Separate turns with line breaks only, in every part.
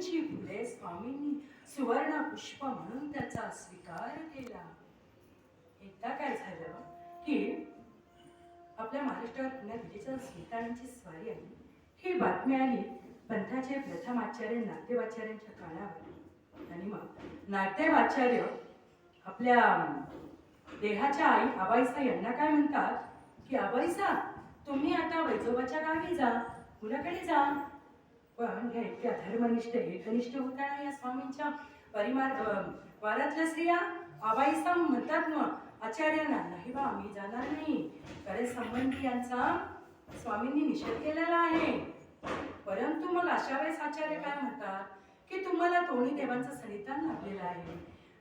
स्वामींची फुले स्वामींनी सुवर्ण पुष्प म्हणून त्याचा स्वीकार केला. एकदा काय झालं की आपल्या महाराष्ट्रावर पुन्हा दिल्लीच्या सुलतानांची स्वारी आली. ही बातमी आली पंथाचे प्रथम आचार्य नाट्यवाचार्यांच्या कानावर. आणि मग नाट्यवाचार्य आपल्या देहाच्या आई आबाईसा यांना काय म्हणतात की आबाईसा तुम्ही आता वैजोबाच्या गावी जा, मुलाकडे जा. पण ह्या इतक्या धर्मनिष्ठ एकनिष्ठ होताना या स्वामींच्या वारातल्या स्त्रिया आबाईसा म्हणतात ना आचार्यांना, नाही बा मी जाणार नाही, कारण संबंधी यांचा स्वामींनी निषेध केलेला आहे. परंतु मग अशा वेळेस आचार्य काय म्हणतात की तुम्हाला दोन्ही देवांचा सनिधान लाभलेला आहे,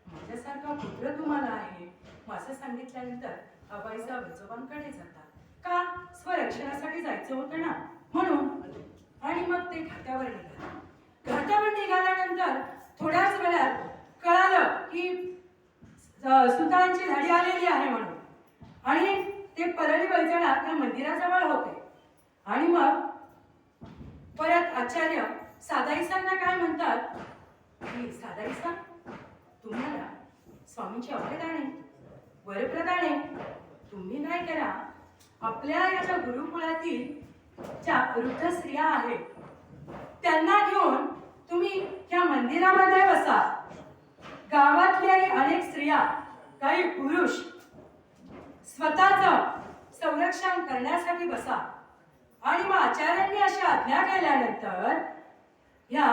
माझ्यासारखा पुत्र तुम्हाला आहे. मग असं सांगितल्यानंतर आबाईसा वैजोबांकडे जातात. का? स्वरक्षणासाठी जायचं होतं ना म्हणून. आणि मग ते घाटावर निघाले. घाटावर निघाल्यानंतर थोड्याच वेळात कळालं की सुलतानांची धाडी आलेली आहे म्हणून. आणि ते परळी वैजनाथ त्या मंदिराजवळ होते. आणि मग परत आचार्य सादाईसांना काय म्हणतात की सादाईसा तुम्हाला स्वामींची अवयदाने वरप्रदाने तुम्ही काय करा, आपल्या या ज्या गुरुकुळातील ज्या वृद्ध स्त्रिया आहेत त्यांना घेऊन तुम्ही त्या मंदिरामध्ये बसा. गावातल्या अनेक स्त्रिया काही पुरुष स्वतःचं संरक्षण करण्यासाठी बसा. आणि मग आचार्यांनी अशी आज्ञा केल्यानंतर ह्या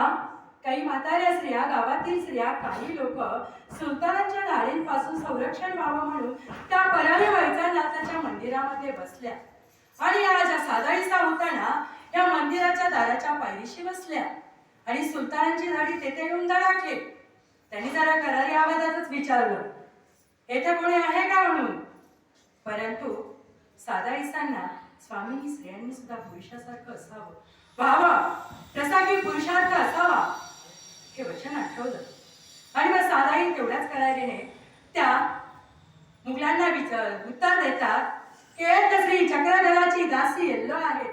काही म्हाताऱ्या स्त्रिया, गावातील स्त्रिया, काही लोक सुलतानांच्या धाडींपासून संरक्षण व्हावं म्हणून त्या परळी वैजनाथाच्या मंदिरामध्ये बसल्या. आणि या ज्या सादाईसा होत्या ना या मंदिराच्या दाराच्या पायरीशी बसल्या. आणि सुलतानांची धाडी तेथे येऊन धडकली. त्यांनी जरा करारी आवाजातच विचारलं येथे कोणी आहे का म्हणून. परंतु सादाईसांना स्वामींनी स्त्रियांनी सुद्धा पुरुषासारखं असावं, व्हावं, तसा की पुरुषार्थ असावा हे वचन आठवलं. आणि मग सादाई तेवढ्याच करारीने त्या मुघलांना उत्तर देतात की श्री चक्रधराची दासी येल्लो आहेत.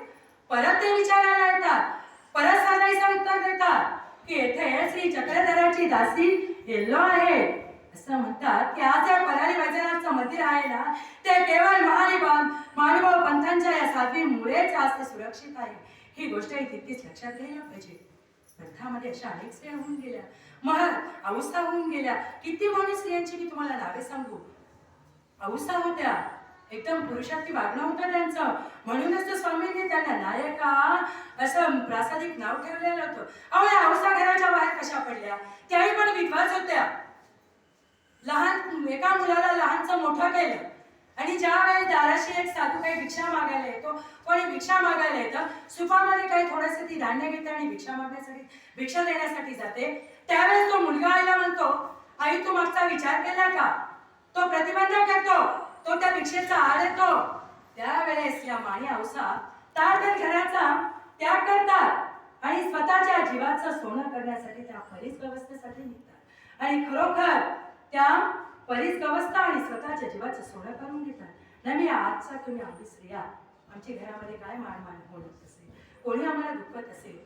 परत ते विचारायला येतात. परत सादाईसा उत्तर देतात की येथे श्री चक्रधराची दासी येल्लो आहे. असं म्हणतात की आज या परळी वैजनाथचं मंदिर आहे ना ते केवळ महानुभाव पंथांच्या या साध्वीमुळेच आज ते सुरक्षित आहे. ही गोष्ट तितकीच लक्षात घ्यायला पाहिजे. पंथामध्ये अशा अनेक स्त्रिया होऊन गेल्या, महल अवस्था होऊन गेल्या. किती म्हणून स्त्रियांची मी तुम्हाला नावे सांगू. अवस्था होत्या, एकदम पुरुषार्थी वागणं होतं त्यांचं. म्हणूनच तर स्वामींनी त्यांना नायका असं प्रासादिक नाव ठेवलेलं होतं. अहो या अवस्था घराच्या बाहेर कशा पडल्या, त्याही पण विधवाच होत्या. लहान एका मुलाला लहानचं मोठं केलं. आणि ज्या वेळेस दाराशी एक साधू काही भिक्षा मागायला येतो, कोणी भिक्षा मागायला येतं, सुपामध्ये काही थोडंसं ती धान्य घेते आणि भिक्षा देण्यासाठी जाते. त्यावेळेस तो मुलगा आईला म्हणतो, आई तू मागचा विचार केला का. तो प्रतिबंध करतो, तो त्या भिक्षेचा आड येतो. त्यावेळेस या माणी औसा ताडतर घराचा त्याग करतात आणि स्वतःच्या जीवाचं सोनं करण्यासाठी त्या परिस व्यवस्थेसाठी निघतात. आणि खरोखर त्या परिस व्यवस्था आणि स्वतःच्या जीवाचं सोनं करून घेतात. नाही आजचा तुम्ही आम्ही स्त्रिया आमच्या घरामध्ये काय मानमान होत असेल, कोणी आम्हाला दुखत असेल,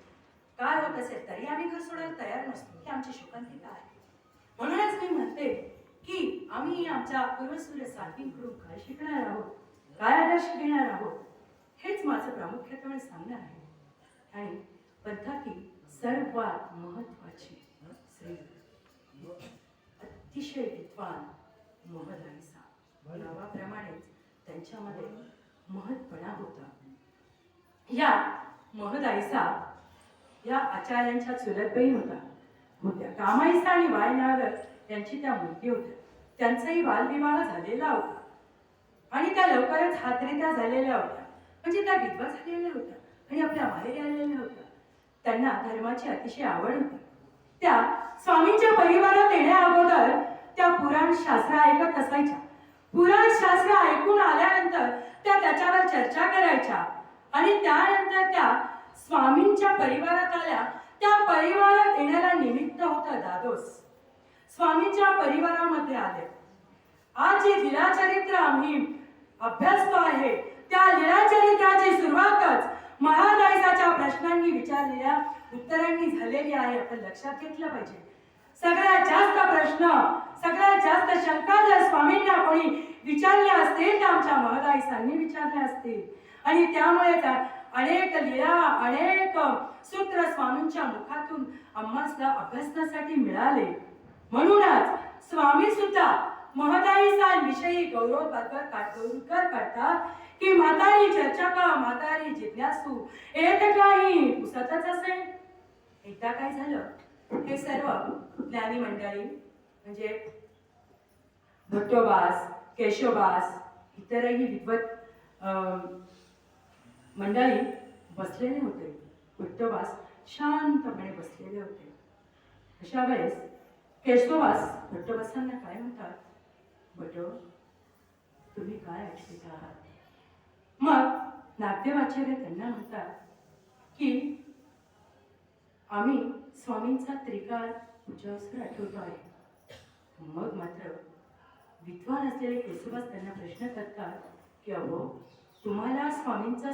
काय होत असेल तरी आम्ही घर सोडायला तयार नसतो. ही आमची शोकांतिका आहे. म्हणूनच मी म्हणते की आम्ही आमच्या पूर्वसूर्य साधींकडून काय शिकणार आहोत, काय आदर्श घेणार आहोत, हेच माझं प्रामुख्याने सांगणार आहे. आणि पंथातील सर्वात महत्वाची स्त्री अतिशय विद्वान महदाईसा. नावाप्रमाणेच त्यांच्यामध्ये महत्पणा होता. या महदाईसा या आचार्यांच्या चुलतबहीण होत्या. कामाईसा आणि वायनागर यांची त्या मुलगी होत्या. त्यांचाही बालविवाह झालेला होता आणि त्या लवकरच हातरीत्या झालेल्या होत्या. म्हणजे त्या विधवा झालेल्या होत्या आणि आपल्या माहेरी आलेल्या होत्या. त्यांना धर्माची अतिशय आवड होती. त्या स्वामींच्या परिवारात येण्या अगोदर त्या पुराण शास्त्र ऐकत असायच्या. पुराण शास्त्र ऐकून आल्यानंतर त्या त्याच्यावर चर्चा करायच्या आणि त्यानंतर त्या स्वामींच्या परिवारात आल्या. त्या परिवारात येण्याला निमित्त होतं दादोस. स्वामींच्या परिवारामध्ये आले. आज जे लीलाचरित्र आम्ही अभ्यासतो आहे त्या लीलाचरित्राची सुरुवातच महादायसाच्या प्रश्नांनी विचारलेल्या उत्तरांनी झालेली आहे. आपण लक्षात घेतलं पाहिजे. सगळ्यात जास्त प्रश्न, सगळ्यात जास्त शंका जर स्वामींना कोणी विचारल्या असतील तर आमच्या महदायसांनी विचारल्या असतील. आणि त्यामुळे अनेक लीला, अनेक सूत्र स्वामींच्या मुखातून आम्हाला अभ्यासण्यासाठी मिळाले. म्हणूनच स्वामी सुद्धा महदायीसांविषयी गौरव करतात की म्हातारी चर्चका, म्हातारी जिज्ञासू, येत काही पुसतच असे. एकदा काय झालं, हे सर्व ज्ञानी मंडळी म्हणजे भट्टोबास, केशवबास, इतरही विद्वत मंडळी बसलेले होते. भट्टोबास शांतपणे बसलेले होते. अशा वेळेस केशवबास भट्टोबासांना काय म्हणतात, भट्टो तुम्ही काय ऐकत आहात? मग नाट्यवाचार्य त्यांना म्हणतात की आम्ही स्वामींचा त्रिकाळ पूजावसर आठवतो आहे. मग मात्र विद्वान असलेले केशवबास त्यांना प्रश्न करतात की अहो तुम्हाला स्वामींचा